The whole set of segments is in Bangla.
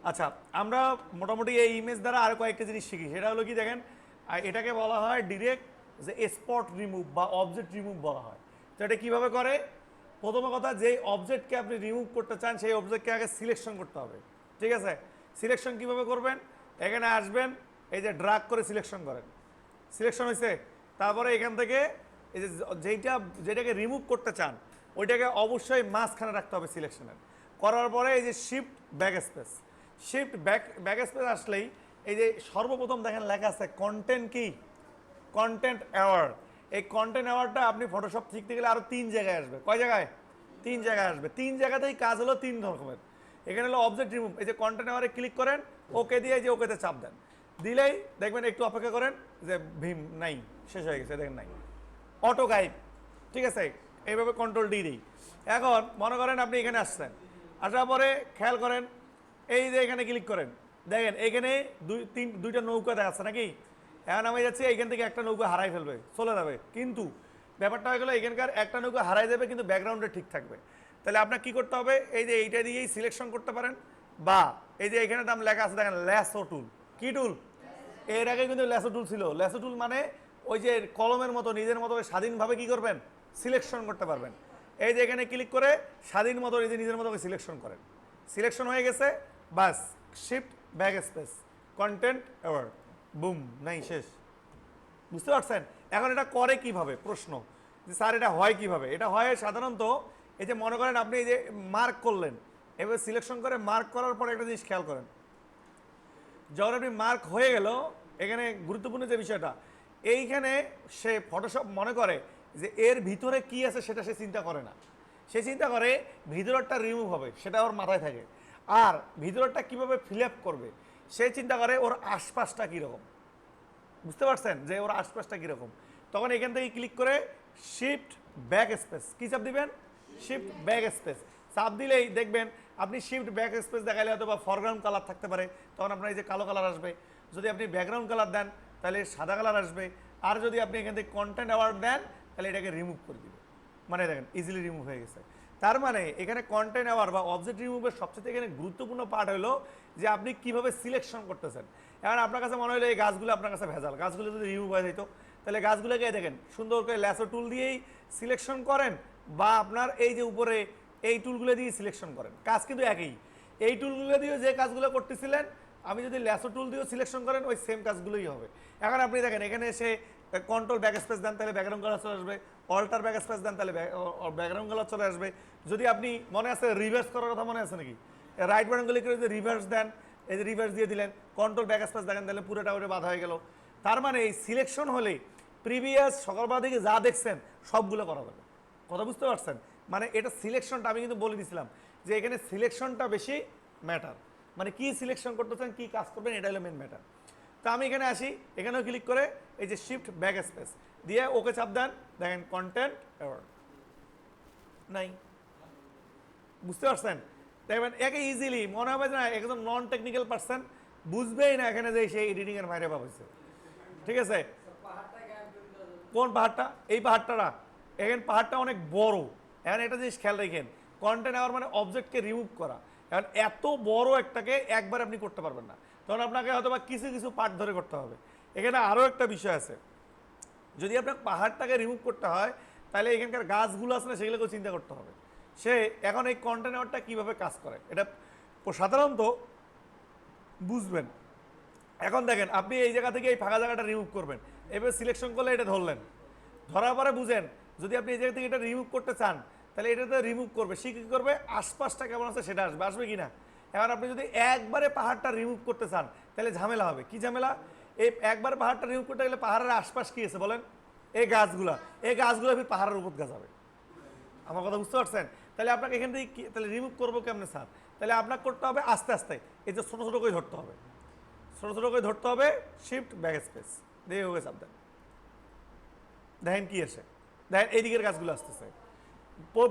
আচ্ছা, আমরা মোটামুটি এই ইমেজ দ্বারা আর কয়েকটা জিনিস শিখি। সেটা হলো কি দেখেন, এটাকে বলা হয় ডিরেক্ট যে স্পট রিমুভ বা অবজেক্ট রিমুভ বলা হয়। তো এটা কীভাবে করে? প্রথম কথা, যেই অবজেক্টকে আপনি রিমুভ করতে চান সেই অবজেক্টকে আগে সিলেকশন করতে হবে। ঠিক আছে? সিলেকশন কীভাবে করবেন? এখানে আসবেন, এই যে ড্রাগ করে সিলেকশন করেন। সিলেকশন হয়েছে, তারপরে এখান থেকে এই যে যেটাকে রিমুভ করতে চান ওইটাকে অবশ্যই মাঝখানে রাখতে হবে সিলেকশনের। করার পরে এই যে shift back space, shift back space আসলেই এই যে সর্বপ্রথম দেখেন লেখা আছে কন্টেন্ট কি, কন্টেন্ট অ্যাওয়ার্ড। এই কন্টেন্ট অ্যাওয়ার্ডটা আপনি ফটোশপ শিখতে গেলে আরও 3 জায়গায় আসবে। কয় জায়গায়? 3 জায়গায় আসবে। 3 জায়গাতেই কাজ হলো 3 রকমের। এখানে হলো অবজেক্ট রিমুভ, এই যে কন্টেন্ট অ্যাওয়ার্ডে ক্লিক করেন, ওকে দিয়ে যে ওকেতে চাপ দেন, দিলেই দেখবেন একটু অপেক্ষা করেন যে ভীম নাই, শেষ হয়ে গেছে, দেখেন নাই, অটো গাইড। ঠিক আছে? এইভাবে কন্ট্রোল ডি দিই। এখন মনে করেন আপনি এখানে আসছেন, আসার পরে খেয়াল করেন এই যে এখানে ক্লিক করেন, দেখেন এখানে দুইটা নৌকা দেখাচ্ছে নাকি? এখন আমি যাচ্ছি, এইখান থেকে একটা নৌকা হারাই ফেলবে, চলে যাবে, কিন্তু ব্যাপারটা হয়ে গেলো এখানকার একটা নৌকা হারাই যাবে কিন্তু ব্যাকগ্রাউন্ডে ঠিক থাকবে। তাহলে আপনার কী করতে হবে? এই যে এইটা দিয়েই সিলেকশন করতে পারেন, বা এই যে এখানে দাম লেখা আছে দেখেন ল্যাসো টুল। কী টুল? এর আগে কিন্তু ল্যাসো টুল ছিল। ল্যাসো টুল মানে ওই যে কলমের মতো নিজের মতো স্বাধীনভাবে কী করবেন? সিলেকশন করতে পারবেন। এই যে এখানে ক্লিক করে স্বাধীন মতো এই যে নিজের মতো সিলেকশন করেন, সিলেকশন হয়ে গেছে, বাস shift backspace content aware, boom, নাই, শেষ। বুঝতে পারছেন? এখন এটা করে কিভাবে? প্রশ্ন যে স্যার এটা হয় কিভাবে? এটা হয় সাধারণত এই যে মনে করেন আপনি এই যে মার্ক করলেন, এবার সিলেকশন করে মার্ক করার পরে একটা জিনিস খেয়াল করেন, যখন আপনি মার্ক হয়ে গেল, এখানে গুরুত্বপূর্ণ যে বিষয়টা, এইখানে সে ফটোশপ মনে করে যে এর ভিতরে কি আছে সেটা সে চিন্তা করে না। সে চিন্তা করে ভিতরটা রিমুভ হবে, সেটা ওর মাথায় থাকে। আর ভিতরটা কিভাবে ফিল আপ করবে সে চিন্তা করে ওর আশপাশটা কীরকম। বুঝতে পারছেন যে ওর আশপাশটা কীরকম? তখন এখান থেকে ক্লিক করে শিফট ব্যাক স্পেস, কী চাপ দিবেন? শিফট ব্যাক স্পেস চাপ দিলেই দেখবেন আপনি শিফট ব্যাক স্পেস দেখাইলে হয়তো বা ফরগ্রাউন্ড কালার থাকতে পারে, তখন আপনার এই যে কালো কালার আসবে। যদি আপনি ব্যাকগ্রাউন্ড কালার দেন তাহলে সাদা কালার আসবে। আর যদি আপনি এখান থেকে কন্টেন্ট অ্যাওয়ার্ড দেন তাহলে এটাকে রিমুভ করে দিবে। মানে দেখেন ইজিলি রিমুভ হয়ে গেছে। তার মানে এখানে কন্টেন্ট অ্যাওয়ার্ড বা অবজেক্ট রিমুভের সবচেয়ে এখানে গুরুত্বপূর্ণ পার্ট হলো যে আপনি কীভাবে সিলেকশন করতেছেন। এখন আপনার কাছে মনে হলো এই গাছগুলো আপনার কাছে ভেজাল, গাছগুলো যদি রিমুভ হয়ে যেত তাহলে গাছগুলোকে দেখেন সুন্দর করে ল্যাসো টুল দিয়েই সিলেকশন করেন, বা আপনার এই যে উপরে এই টুলগুলো দিয়ে সিলেকশন করেন, কাজ কিন্তু একই। এই টুলগুলো দিয়ে যে কাজগুলো করতেছিলেন আমি যদি ল্যাসো টুল দিয়েও সিলেকশন করেন ওই সেম কাজগুলোই হবে। এখন আপনি দেখেন এখানে এসে কন্ট্রোল ব্যাক স্পেস দেন তাহলে ব্যাকগ্রাউন্ড কালার চলে আসবে, অল্টার ব্যাক স্পেস দেন তাহলে ব্যাকগ্রাউন্ড কালার চলে আসবে। যদি আপনি মনে আছে রিভার্স করার কথা মনে আছে নাকি? রাইট বাটন ক্লিক করে যদি রিভার্স দেন, এই যে রিভার্স দিয়ে দিলেন, কন্ট্রোল ব্যাক স্পেস দেখেন তাহলে পুরোটা ওটা বাধা হয়ে গেল। তার মানে এই সিলেকশন হলে প্রিভিয়াস সকালবেলা থেকে যা দেখছেন সবগুলো করা যাবে। কথা বুঝতে পারছেন? মানে এটা সিলেকশনটা আমি কিন্তু বলে দিয়েছিলাম যে এখানে সিলেকশনটা বেশি ম্যাটার, মানে কি সিলেকশন করতেছেন, কি কাজ করবেন, এটা হলো মেন ম্যাটার। তো আমি এখানে আসি, এখানেও ক্লিক করে এই যে শিফট ব্যাক স্পেস দিয়ে ওকে চাপ দেন, দেখেন কন্টেন্ট অ্যাওয়ার্ড নাই। বুঝতে পারছেন? দেখবেন একে ইজিলি মনে হবে যে না একদম নন টেকনিক্যাল পারসন বুঝবেই না এখানে যে সেই এডিটিংয়ের বাইরে পাচ্ছে। ঠিক আছে? কোন পাহাড়টা? এই পাহাড়টা না, এখানে পাহাড়টা অনেক বড়। এখন একটা জিনিস খেয়াল রাখেন, কন্টেন্ট অ্যাওয়ার্ড মানে অবজেক্টকে রিমুভ করা। এখন এত বড় একটাকে একবার আপনি করতে পারবেন না, তখন আপনাকে হয়তো বা কিছু কিছু পার্ট ধরে করতে হবে। এখানে আরও একটা বিষয় আছে, যদি আপনার পাহাড়টাকে রিমুভ করতে হয় তাহলে এখানকার গাছগুলো আছে না সেগুলোকেও চিন্তা করতে হবে। সে এখন এই কন্টেন্ট অ্যাওয়ার্ডটা কীভাবে কাজ করে এটা সাধারণত বুঝবেন। এখন দেখেন আপনি এই জায়গা থেকে এই ফাঁকা জায়গাটা রিমুভ করবেন, এবার সিলেকশন করলে এটা ধরলেন, ধরার পরে বুঝেন যদি আপনি এই জায়গা থেকে এটা রিমুভ করতে চান তাহলে এটাতে রিমুভ করবে, সে কী করবে আশপাশটা কেমন আছে সেটা আসবে, আসবে কি না? এখন আপনি যদি একবারে পাহাড়টা রিমুভ করতে চান তাহলে ঝামেলা হবে। কি ঝামেলা? এই একবারে পাহাড়টা রিমুভ করতে গেলে পাহাড়ের আশপাশ কী আছে বলেন? এই গাছগুলা, এই গাছগুলো ফির পাহাড়ের উপর গাছাবে। আমার কথা বুঝতে পারছেন? তাহলে আপনাকে এখান থেকে তাহলে রিমুভ করবো কেমনে স্যার? তাহলে আপনাকে করতে হবে আস্তে আস্তে, এই যে ছোটো ছোটো করে ধরতে হবে, ছোটো ছোটো করে ধরতে হবে, শিফট ব্যাক স্পেস দিয়ে হয়ে চাপ দেন, দেখেন কি আসে, দেখেন এইদিকের গাছগুলো আসতেছে।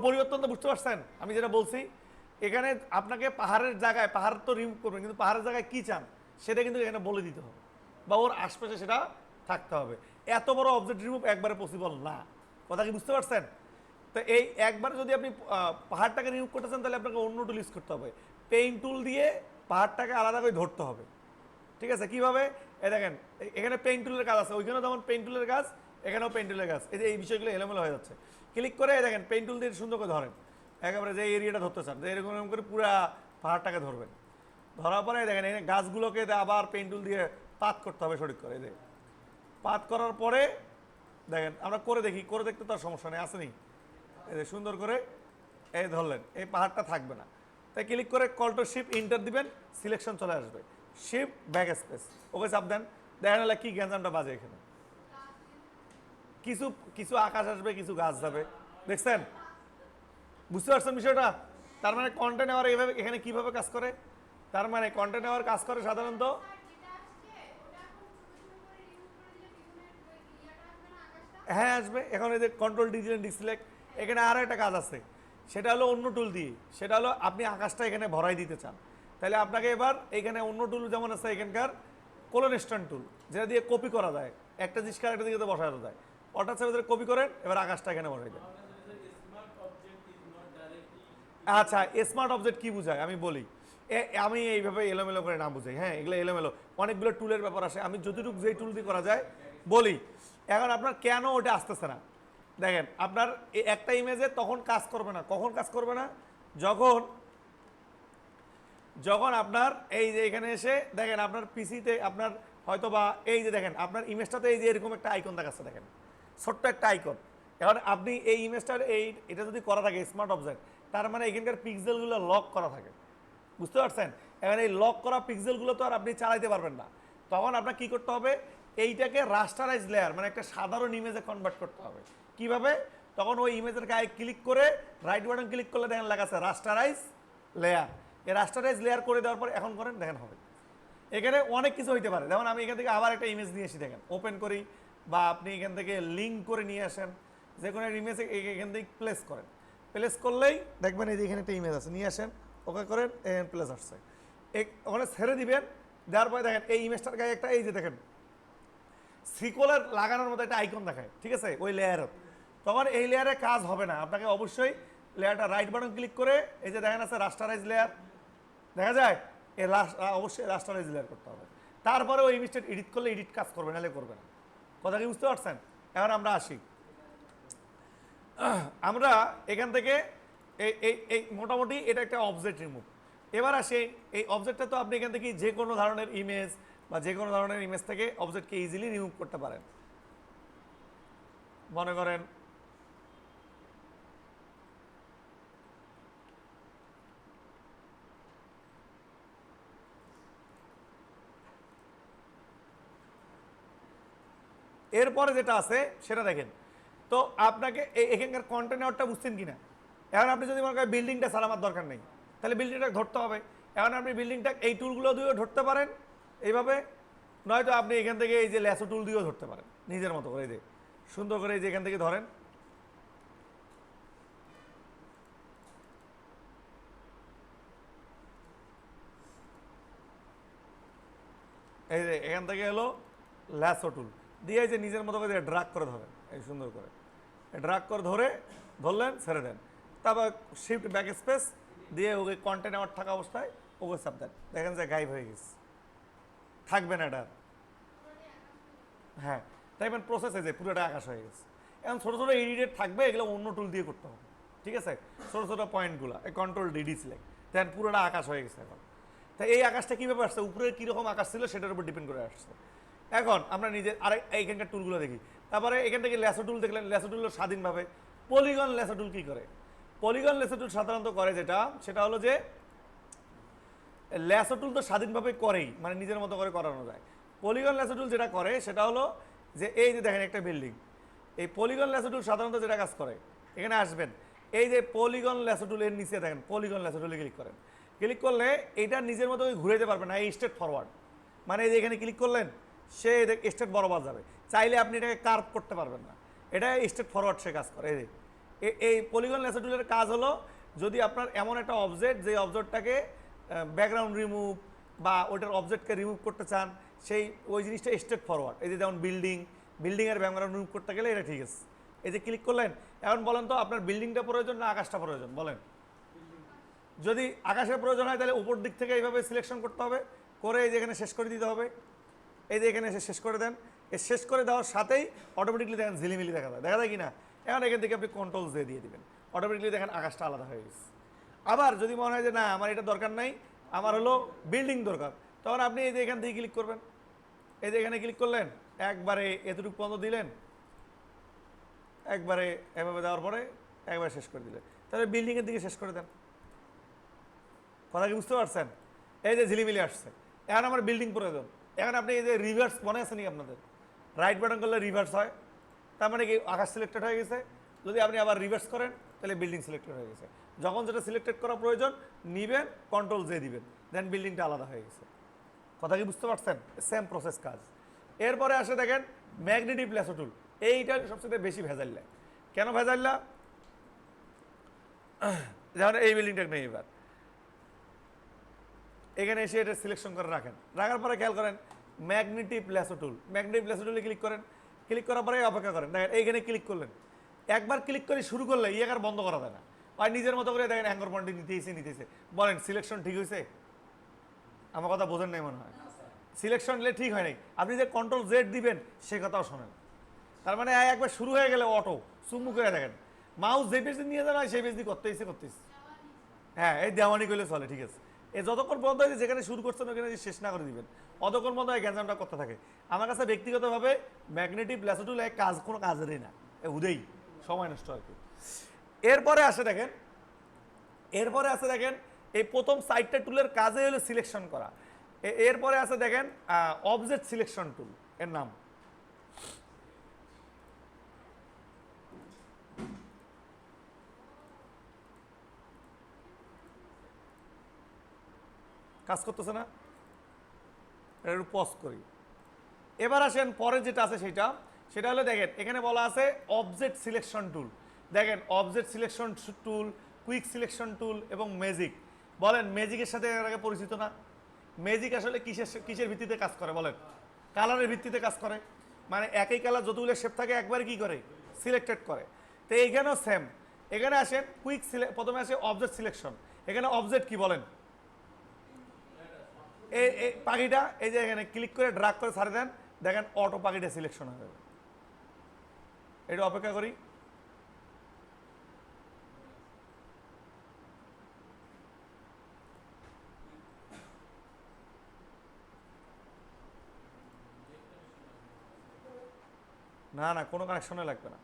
পরিবর্তন তো বুঝতে পারছেন আমি যেটা বলছি? এখানে আপনাকে পাহাড়ের জায়গায় পাহাড় তো রিমুভ করবেন, কিন্তু পাহাড়ের জায়গায় কী চান সেটা কিন্তু এখানে বলে দিতে হবে, বা ওর আশপাশে সেটা থাকতে হবে। এত বড় অবজেক্ট রিমুভ একবারে পসিবল না। কথা কি বুঝতে পারছেন? তো এই একবার যদি আপনি পাহাড়টাকে রিমুভ করতে চান তাহলে আপনাকে অন্য টুল ইউজ করতে হবে। পেইন্ট টুল দিয়ে পাহাড়টাকে আলাদা করে ধরতে হবে। ঠিক আছে, কীভাবে? এই দেখেন এখানে পেইন্ট টুলের কাজ আছে, ওইখানেও যেমন পেইন্ট টুলের কাজ, এখানেও পেইন্ট টুলের কাজ। এই যে এই বিষয়গুলো এলোমেলো হয়ে যাচ্ছে। ক্লিক করে দেখেন পেইন্ট টুল দিয়ে সুন্দর করে ধরেন, একেবারে যে এরিয়াটা ধরতে চান, যে এরকম এরকম করে পুরা পাহাড়টাকে ধরবেন। ধরার পরে দেখেন এখানে গাছগুলোকে আবার পেইন্ট টুল দিয়ে পাত করতে হবে সঠিক করে। এই যে পাত করার পরে দেখেন আমরা করে দেখি, করে দেখতে তো আর সমস্যা নেই, আসেনি? এই যে সুন্দর করে এই ধরলেন, এই পাহাড়টা থাকবে না। তাই ক্লিক করে কন্ট্রোল শিফট ইন্টার দিবেন, সিলেকশন চলে আসবে, শিফট ব্যাক স্পেস, ওকে চাপ দেন। দেখেন হলে কি গ্যাঞ্জামটা বাজে এখানে, কিছু কিছু আকাশ আসবে, কিছু গাছ যাবে, দেখছেন? বুঝতে পারছেন বিষয়টা? তার মানে কন্টেন্ট নেওয়ার এইভাবে এখানে কিভাবে কাজ করে? তার মানে কন্টেন্ট নেওয়ার কাজ করে সাধারণত, হ্যাঁ আসবে। এখন এই যে কন্ট্রোল ডি দিলেন, ডিসিলেক্ট, এখানে আরও একটা কাজ আছে, সেটা হলো অন্য টুল দিয়ে, সেটা হলো আপনি আকাশটা এখানে ভরাই দিতে চান, তাহলে আপনাকে এবার এখানে অন্য টুল যেমন আছে এখানকার কোলোনেস্টন টুল, যেটা দিয়ে কপি করা যায়, একটা জিনিসকে একটা দিকে বসানো যায়, অর্থাৎ সেটা কপি করেন, এবার আকাশটা এখানে বসাই দেন। আচ্ছা, স্মার্ট অবজেক্ট কি বোঝায় আমি বলি, আমি এইভাবে এলোমেলো করে না বুঝাই, হ্যাঁ এগুলো এলোমেলো, অনেকগুলো টুলের ব্যাপার আসে, আমি যতটুকু যেই টুল দিয়ে করা যায় বলি। এখন আপনার কেন ওটা আসতেছে না, দেখেন আপনার একটা ইমেজে তখন কাজ করবে না, কখন কাজ করবে না? যখন যখন আপনার এই যে এখানে এসে দেখেন আপনার পিসিতে আপনার হয়তো বা এই যে দেখেন আপনার ইমেজটাতে এই যে এরকম একটা আইকন দেখাচ্ছে, দেখেন ছোট্ট একটা আইকন। এখন আপনি এই ইমেজটার এটা যদি করা থাকে স্মার্ট অবজেক্ট, তার মানে এখানকার পিক্সেলগুলো লক করা থাকে, বুঝতে পারছেন? এখন এই লক করা পিক্সেলগুলো তো আর আপনি চালাইতে পারবেন না, তখন আপনার কি করতে হবে? এইটাকে রাস্টারাইজ লেয়ার মানে একটা সাধারণ ইমেজে কনভার্ট করতে হবে। কিভাবে? তখন ওই ইমেজের গায়ে ক্লিক করে রাইট বাটন ক্লিক করলে দেখেন লেখা আছে রাস্টারাইজ লেয়ার। এই রাস্টারাইজ লেয়ার করে দেওয়ার পর এখন করেন, দেখেন হবে। এখানে অনেক কিছু হইতে পারে, যেমন আমি এখান থেকে আবার একটা ইমেজ নিয়ে আসি, দেখেন ওপেন করি, বা আপনি এখান থেকে লিঙ্ক করে নিয়ে আসেন, যে কোনো ইমেজ এখান থেকে প্লেস করেন, প্লেস করলেই দেখবেন এই যে এখানে একটা ইমেজ আছে, নিয়ে আসেন, ওকে করেন, প্লেস আসছে, ওখানে ছেড়ে দিবেন। দেওয়ার পরে দেখেন এই ইমেজটার গায়ে একটা এই যে দেখেন সিকোলার লাগানোর মতো একটা আইকন দেখায়, ঠিক আছে ওই লেয়ারও। তখন এই লেয়ারে কাজ হবে না, আপনাকে অবশ্যই লেয়ারটা রাইট বাটন ক্লিক করে এই যে দেখেন আছে রাস্টারাইজ লেয়ার, দেখা যায় এই অবশ্যই রাস্টারাইজ লেয়ার করতে হবে। তারপরে ওই ইমেজটা এডিট করলে এডিট কাজ করবে, নাহলে করবে না। কথা কি বুঝতে পারছেন? এখন আমরা আসি, আমরা এখান থেকে এই মোটামুটি এটা একটা অবজেক্ট রিমুভ। এবার আসে এই অবজেক্টটা, তো আপনি এখান থেকে যে কোনো ধরনের ইমেজ বা যে কোনো ধরনের ইমেজ থেকে অবজেক্টকে ইজিলি রিমুভ করতে পারেন। মনে করেন এরপরে যেটা আছে সেটা দেখেন, তো আপনাকে এখানকার কন্টেনারটা বুঝছেন কিনা? এখন আপনি যদি মনে করেন বিল্ডিংটা ছাড়া আমার দরকার নেই, তাহলে বিল্ডিংটা ধরতে হবে। এখন আপনি বিল্ডিংটা এই টুলগুলো দিয়েও ধরতে পারেন এইভাবে, নয়তো আপনি এখান থেকে এই যে ল্যাসো টুল দিয়েও ধরতে পারেন নিজের মতো করে, এই যে সুন্দর করে এই যে এখান থেকে ধরেন, এই যে এখান থেকে হলো ল্যাসো টুল দিয়ে এই যে নিজের মতো করে ড্রাগ করে ধরেন, এই সুন্দর করে ড্রাগ করে ধরলেন, ছেড়ে দেন, তারপর শিফট ব্যাক স্পেস দিয়ে ওকে কন্টেনার থাকা অবস্থায় ওকে চাপ দেন, দেখেন যে গায়েব হয়ে গেছে, থাকবে না এটা। হ্যাঁ, তাই মানে প্রসেস যে পুরোটা আকাশ হয়ে গেছে। এখন ছোটো ছোটো এডিটেড থাকবে, এগুলো অন্য টুল দিয়ে করতে হবে, ঠিক আছে? ছোটো ছোটো পয়েন্টগুলো এই কন্ট্রোল ডিডি সিলেক্ট দেন, পুরোটা আকাশ হয়ে গেছে। এখন তাই এই আকাশটা কীভাবে আসছে, উপরে কীরকম আকাশ ছিল সেটার উপর ডিপেন্ড করে আসছে। এখন আমরা নিজের এইখানকার টুলগুলো দেখি, তারপরে এখান থেকে ল্যাসো টুল দেখলেন, ল্যাসো টুল স্বাধীনভাবে। পলিগন ল্যাসো টুল কী করে? পলিগন ল্যাসো টুল সাধারণত করে যেটা, সেটা হলো যে ল্যাসো টুল তো স্বাধীনভাবে করেই, মানে নিজের মতো করে করানো যায়। পলিগন ল্যাসো টুল যেটা করে সেটা হলো যে এই যে দেখেন একটা বিল্ডিং, এই পলিগন ল্যাসো টুল সাধারণত যেটা কাজ করে, এখানে আসবেন, এই যে পলিগন ল্যাসো টুল এর নিচে দেখেন পলিগন ল্যাসো টুলে ক্লিক করেন, ক্লিক করলে এটা নিজের মতো ঘুরে যেতে পারবে না, এই স্ট্রেট ফরওয়ার্ড, মানে এই যে এখানে ক্লিক করলেন সে স্ট্রেট বরাবর যাবে, চাইলে আপনি এটাকে কার্ভ করতে পারবেন না, এটা স্ট্রেট ফরওয়ার্ড সে কাজ করে। এই পলিগন ল্যাসো টুলের কাজ হলো, যদি আপনার এমন একটা অবজেক্ট যে অবজেক্টটাকে ব্যাকগ্রাউন্ড রিমুভ বা ওইটার অবজেক্টকে রিমুভ করতে চান, ওই জিনিসটা স্ট্রেট ফরওয়ার্ড, এই যে যেমন বিল্ডিংয়ের ব্যাকগ্রাউন্ড রিমুভ করতে গেলে এটা ঠিক আছে, এই যে ক্লিক করলেন। এখন বলেন তো আপনার বিল্ডিংটা প্রয়োজন না আকাশটা প্রয়োজন, বলেন? যদি আকাশের প্রয়োজন হয় তাহলে উপর দিক থেকে এইভাবে সিলেকশন করতে হবে, করে এই যে এখানে শেষ করে দিতে হবে। এই যে এখানে এসে শেষ করে দেন, এই শেষ করে দেওয়ার সাথেই অটোমেটিকলি দেখেন ঝিলিমিলি দেখা যায় কি না? এখন এখান থেকে আপনি কন্ট্রোল জে দিয়ে দিবেন, অটোমেটিকলি দেখেন আকাশটা আলাদা হয়ে গেছে। আবার যদি মনে হয় যে না আমার এটা দরকার নাই, আমার হলো বিল্ডিং দরকার, তখন আপনি এই যে এখান থেকে ক্লিক করবেন, এই যে এখানে ক্লিক করলেন, একবারে এতটুকু পর্যন্ত দিলেন, একবারে এভাবে দেওয়ার পরে একবারে শেষ করে দিলেন, তাহলে বিল্ডিংয়ের দিকে শেষ করে দেন। কথা কি বুঝতে পারছেন? এই যে ঝিলিমিলি আসছে, এখন আমার বিল্ডিং প্রয়োজন। এখন আপনি এই যে রিভার্স মনে আছে নাকি আপনাদের? রাইট বাটন করলে রিভার্স হয়, তার মানে কি আকাশ সিলেক্টেড হয়ে গেছে। যদি আপনি আবার রিভার্স করেন তাহলে বিল্ডিং সিলেক্টেড হয়ে গেছে। যখন যেটা সিলেক্টেড করা প্রয়োজন নিবেন, কন্ট্রোল জে দিবেন, দেন বিল্ডিংটা আলাদা হয়ে গেছে। কথা কি বুঝতে পারছেন? সেম প্রসেস কাজ। এরপরে আসে দেখেন ম্যাগনেটিক ল্যাসো টুল। এইটা সবচেয়ে বেশি ভেজাল্লা। কেন ভেজাল্লা? যেমন এই বিল্ডিংটা নেই, এবার এখানে এসে এটা সিলেকশন করে রাখেন, রাখার পরে খেয়াল করেন ম্যাগনেটিক ল্যাসো টুল, ম্যাগনেটিক ল্যাসো টুলে ক্লিক করেন, ক্লিক করার পরে অপেক্ষা করেন। দেখেন এইখানে ক্লিক করলেন, একবার ক্লিক করে শুরু করলে আর বন্ধ করা যায় না, আর নিজের মতো করে দেখেন অ্যাঙ্কর পয়েন্টে নিতেছে। বলেন সিলেকশন ঠিক হয়েছে? আমার কথা বোঝেন নাই মনে হয়। সিলেকশন নিলে ঠিক হয় নাই, আপনি যে কন্ট্রোল জেড দিবেন সে কথাও শোনেন। তার মানে একবার শুরু হয়ে গেলে অটো চুমু করে দেখেন, মাউস যে পেজ নিয়ে যাওয়া হয় সেই পেজ দিয়ে করতেইছে। হ্যাঁ, এই দেওয়ানি করলে চলে, ঠিক আছে। এই যতক্ষণ পর্যন্ত যেখানে শুরু করছেন ওখানে শেষ না করে দিবেন, অতক্ষণ পর্যন্ত এই গ্যাঞ্জামটা করতে থাকে। আমার কাছে ব্যক্তিগতভাবে ম্যাগনেটিক ল্যাসো টুল কাজ কোনো কাজেরই না, উদেই সময় নষ্ট আর কি। এরপরে আসে দেখেন এই প্রথম সাইডটা টুলের কাজে হলো সিলেকশন করা। এরপরে আছে দেখেন অবজেক্ট সিলেকশন টুল, এর নাম কাজ করতেছে না, একটু পজ করি। এবার আসেন পরে যেটা আছে সেটা হলো দেখেন এখানে বলা আছে অবজেক্ট সিলেকশন টুল। দেখেন object selection tool, quick selection tool এবং ম্যাজিক। বলেন ম্যাজিকের সাথে এর আগে পরিচিত না? ম্যাজিক আসলে কিসের ভিত্তিতে কাজ করে বলেন? কালারের ভিত্তিতে কাজ করে। মানে একই কালার যতগুলো শেপ থাকে একবারে কি করে সিলেক্টেড করে। তো এইখানেও সেম। এখানে আসেন কুইক প্রথমে আসে অবজেক্ট সিলেকশন। এখানে অবজেক্ট কি বলেন? এই পাখিটা, এই যে এখানে ক্লিক করে ড্রাগ করে ছাড়ে দেন, দেখেন অটো পাখিটা সিলেকশন হয়ে যাবে। এটা অপেক্ষা করি। না কোনো কানেকশনে লাগবে না।